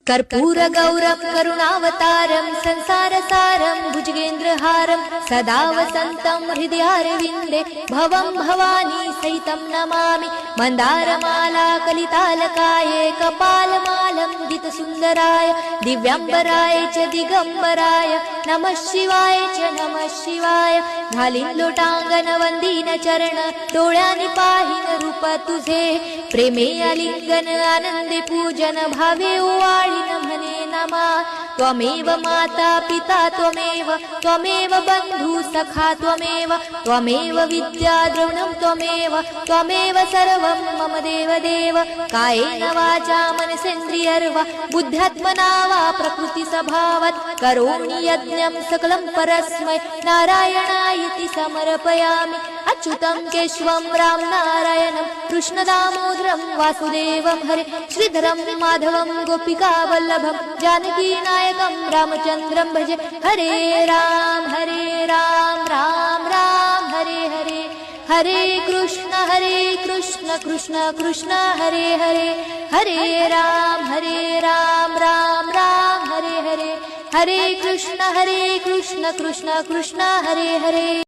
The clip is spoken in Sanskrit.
कर्पूरगौरं करुणावतारं संसारसारं भुजगेन्द्रहारं सदा वसन्तं हृदयारविन्दे भवं भवानी सहितं नमामि। मन्दारमाला कलितालकाये कपालमालं गीतसुन्दराय दिव्याम्बराय च दिगम्बराय नमः शिवाय च नमः शिवाय। घालीन लोटांगण वंदीन चरण डोळ्यांनी पाहिन रूप तुझे प्रेमे आलिंगन आनंदे पूजन भावे ओवाळीन म्हणे नमा। त्वमेव माता पिता त्वमेव बंधु सखा त्वमेव विद्या द्रविणं त्वमेव सर्वं मम देव। कायेन वाचा मनसेन्द्रियर्वा बुद्ध्यात्मना वा प्रकृति स्वभावात् करोमि यज्ञं सकलं परस्मै नारायणायति समर्पयामि। अच्युतं केशवं राम नारायणं कृष्णदामोदरं वासुदेवं हरे श्रीधरं माधवं गोपिका वल्लभं जानकी नायकं रामचन्द्रं भजे। हरे राम राम राम हरे हरे हरे कृष्ण कृष्ण कृष्ण हरे हरे हरे राम राम राम हरे हरे हरे कृष्ण कृष्ण कृष्ण हरे हरे।